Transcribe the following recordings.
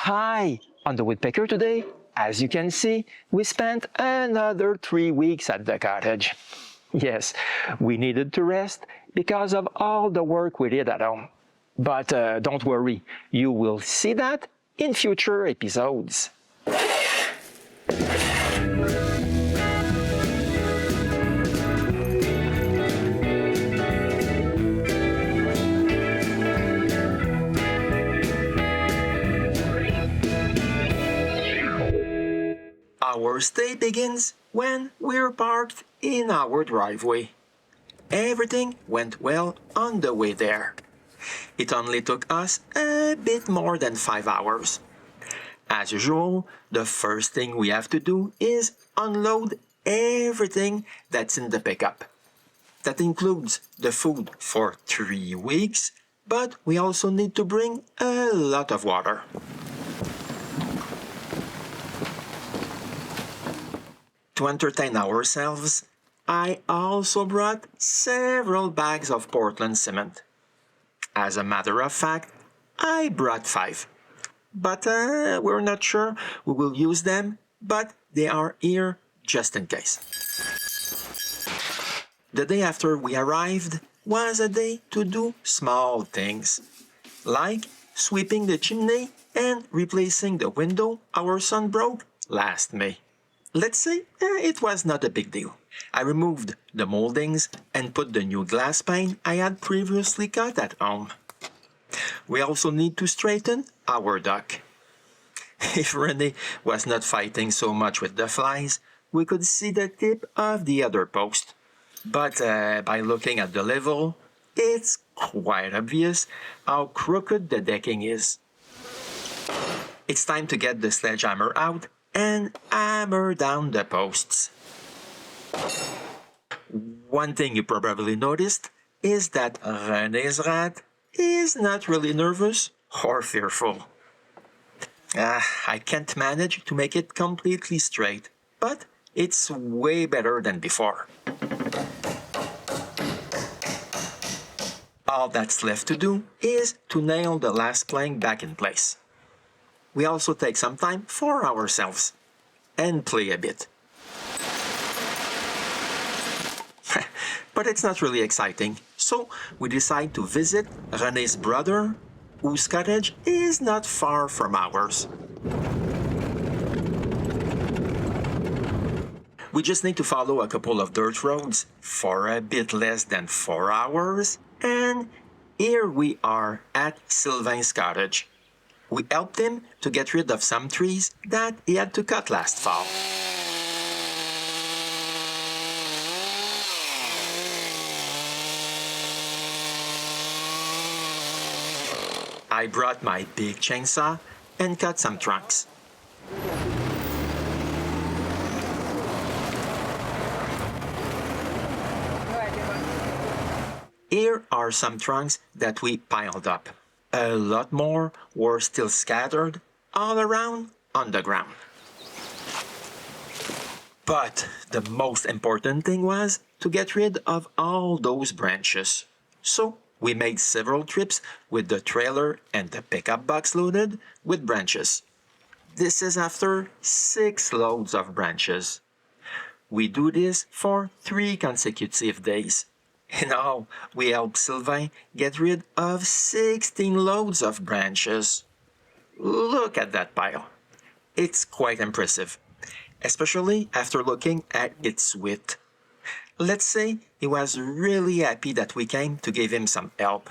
Hi! On the Woodpecker today, as you can see, we spent another 3 weeks at the cottage. Yes, we needed to rest because of all the work we did at home. But don't worry, you will see that in future episodes. Our stay begins when we're parked in our driveway. Everything went well on the way there. It only took us a bit more than 5 hours. As usual, the first thing we have to do is unload everything that's in the pickup. That includes the food for 3 weeks, but we also need to bring a lot of water. To entertain ourselves, I also brought several bags of Portland cement. As a matter of fact, I brought 5. But we're not sure we will use them, but they are here just in case. The day after we arrived was a day to do small things, like sweeping the chimney and replacing the window our son broke last May. Let's say it was not a big deal. I removed the moldings and put the new glass pane I had previously cut at home. We also need to straighten our dock. If Renée was not fighting so much with the flies, we could see the tip of the other post. But by looking at the level, it's quite obvious how crooked the decking is. It's time to get the sledgehammer out and hammer down the posts. One thing you probably noticed is that René's rat is not really nervous or fearful. I can't manage to make it completely straight, but it's way better than before. All that's left to do is to nail the last plank back in place. We also take some time for ourselves and play a bit. But it's not really exciting, so we decide to visit René's brother, whose cottage is not far from ours. We just need to follow a couple of dirt roads for a bit less than 4 hours, and here we are at Sylvain's cottage. We helped him to get rid of some trees that he had to cut last fall. I brought my big chainsaw and cut some trunks. Here are some trunks that we piled up. A lot more were still scattered all around on the ground. But the most important thing was to get rid of all those branches. So we made several trips with the trailer and the pickup box loaded with branches. This is after 6 loads of branches. We do this for 3 consecutive days. In all, we helped Sylvain get rid of 16 loads of branches. Look at that pile. It's quite impressive, especially after looking at its width. Let's say he was really happy that we came to give him some help.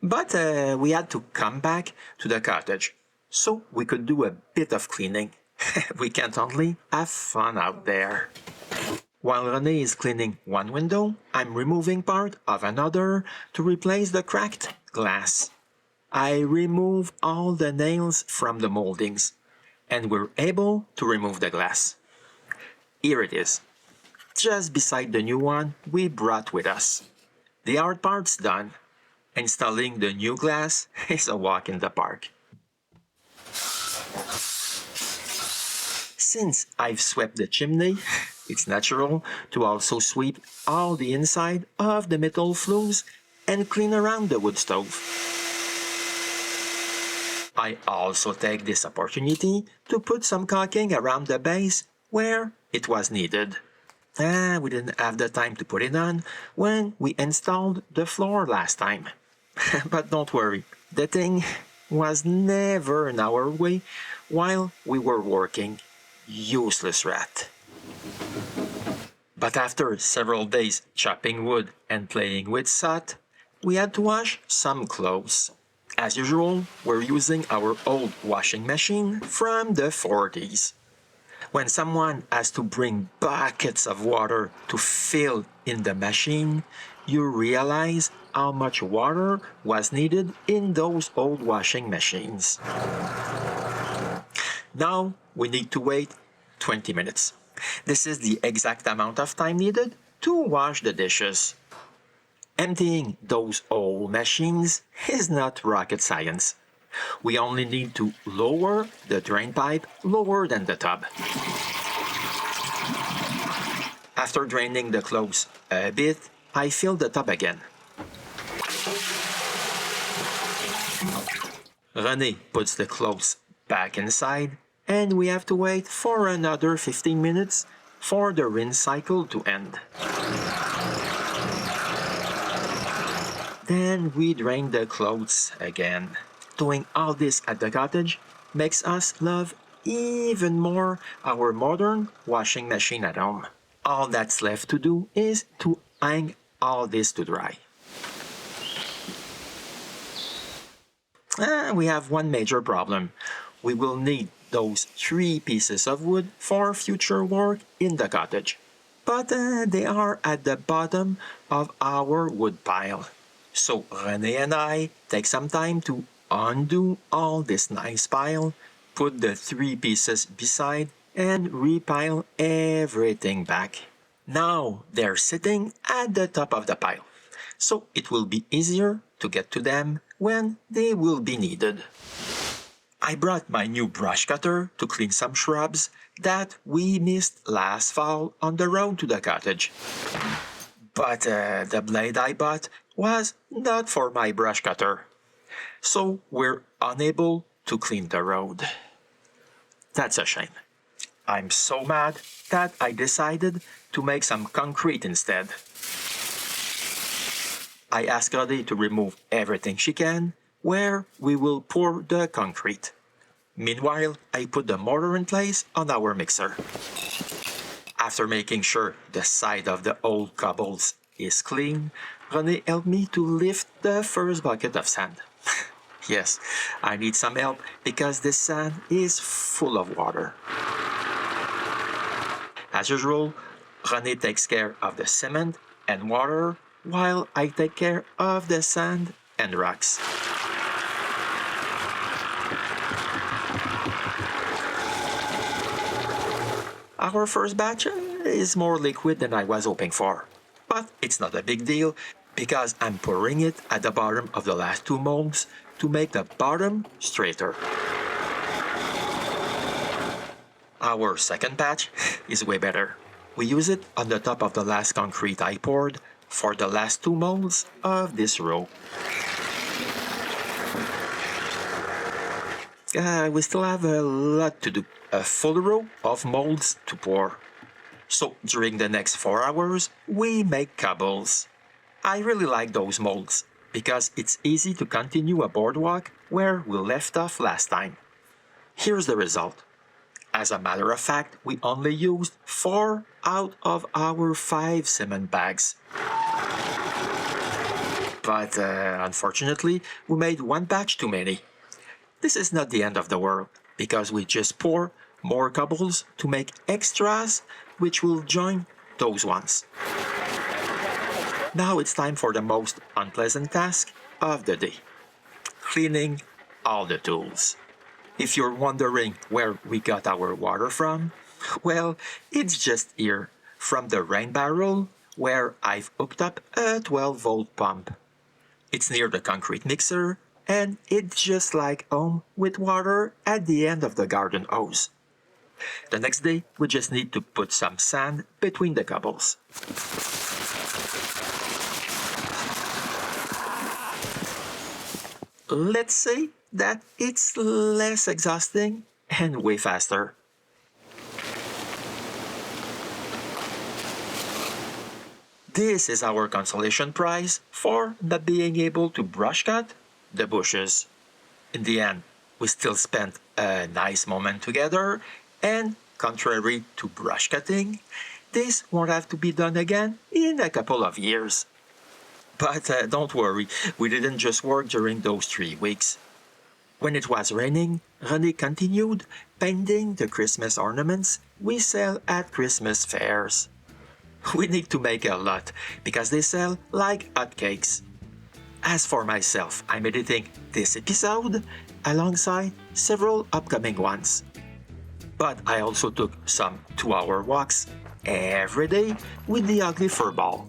But we had to come back to the cottage, so we could do a bit of cleaning. We can't only have fun out there. While René is cleaning one window, I'm removing part of another to replace the cracked glass. I remove all the nails from the moldings, and we're able to remove the glass. Here it is, just beside the new one we brought with us. The hard part's done. Installing the new glass is a walk in the park. Since I've swept the chimney, it's natural to also sweep all the inside of the metal flues and clean around the wood stove. I also take this opportunity to put some caulking around the base where it was needed. We didn't have the time to put it on when we installed the floor last time. But don't worry, the thing was never in our way while we were working. Useless rat. But after several days chopping wood and playing with soot, we had to wash some clothes. As usual, we're using our old washing machine from the 40s. When someone has to bring buckets of water to fill in the machine, you realize how much water was needed in those old washing machines. Now we need to wait 20 minutes. This is the exact amount of time needed to wash the dishes. Emptying those old machines is not rocket science. We only need to lower the drain pipe lower than the tub. After draining the clothes a bit, I fill the tub again. Renée puts the clothes back inside, and we have to wait for another 15 minutes for the rinse cycle to end. Then we drain the clothes again. Doing all this at the cottage makes us love even more our modern washing machine at home. All that's left to do is to hang all this to dry. We have one major problem. We will need those 3 pieces of wood for future work in the cottage. But they are at the bottom of our wood pile. So Renée and I take some time to undo all this nice pile, put the 3 pieces beside, and repile everything back. Now they're sitting at the top of the pile, so it will be easier to get to them when they will be needed. I brought my new brush cutter to clean some shrubs that we missed last fall on the road to the cottage. But the blade I bought was not for my brush cutter, so we're unable to clean the road. That's a shame. I'm so mad that I decided to make some concrete instead. I asked Cottage to remove everything she can where we will pour the concrete. Meanwhile, I put the mortar in place on our mixer. After making sure the side of the old cobbles is clean, Renée helped me to lift the first bucket of sand. Yes, I need some help because this sand is full of water. As usual, Renée takes care of the cement and water while I take care of the sand and rocks. Our first batch is more liquid than I was hoping for, but it's not a big deal because I'm pouring it at the bottom of the last 2 molds to make the bottom straighter. Our second batch is way better. We use it on the top of the last concrete I poured for the last 2 molds of this row. We still have a lot to do, a full row of molds to pour. So during the next 4 hours, we make cobbles. I really like those molds because it's easy to continue a boardwalk where we left off last time. Here's the result. As a matter of fact, we only used 4 out of our 5 cement bags. But unfortunately, we made 1 batch too many. This is not the end of the world, because we just pour more cobbles to make extras which will join those ones. Now it's time for the most unpleasant task of the day. Cleaning all the tools. If you're wondering where we got our water from, well, it's just here, from the rain barrel where I've hooked up a 12-volt pump. It's near the concrete mixer, and it's just like home with water at the end of the garden hose. The next day, we just need to put some sand between the cobbles. Let's say that it's less exhausting and way faster. This is our consolation prize for not being able to brush cut the bushes. In the end, we still spent a nice moment together, and contrary to brush cutting, this won't have to be done again in a couple of years. But don't worry, we didn't just work during those 3 weeks. When it was raining, Renée continued painting the Christmas ornaments we sell at Christmas fairs. We need to make a lot because they sell like hotcakes. As for myself, I'm editing this episode alongside several upcoming ones. But I also took some 2-hour walks every day with the ugly furball.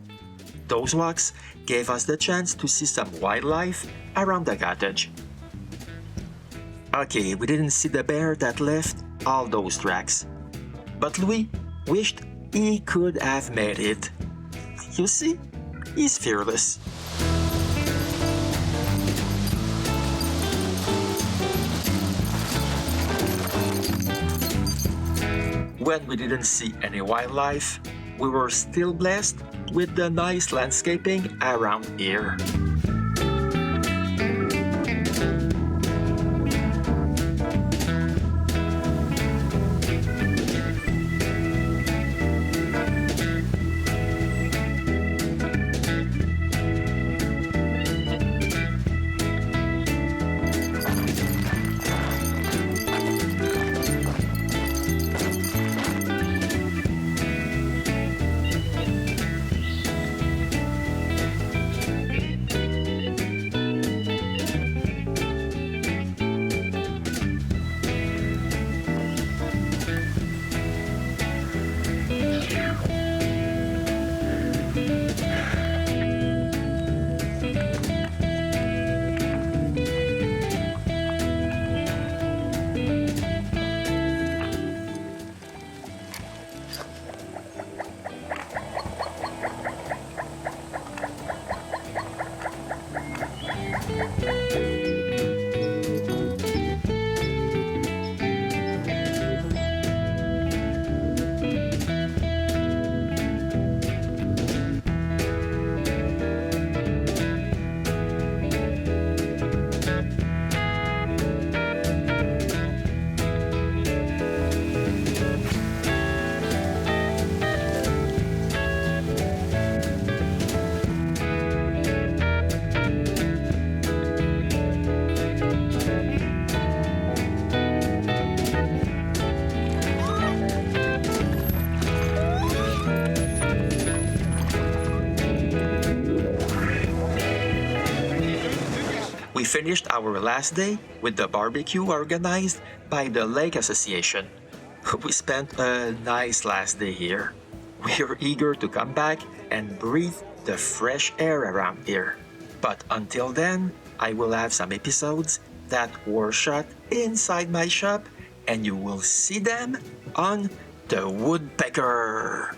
Those walks gave us the chance to see some wildlife around the cottage. Okay, we didn't see the bear that left all those tracks, but Louis wished he could have made it. You see, he's fearless. When we didn't see any wildlife, we were still blessed with the nice landscaping around here. We finished our last day with the barbecue organized by the Lake Association. We spent a nice last day here. We're eager to come back and breathe the fresh air around here. But until then, I will have some episodes that were shot inside my shop, and you will see them on the Woodpecker.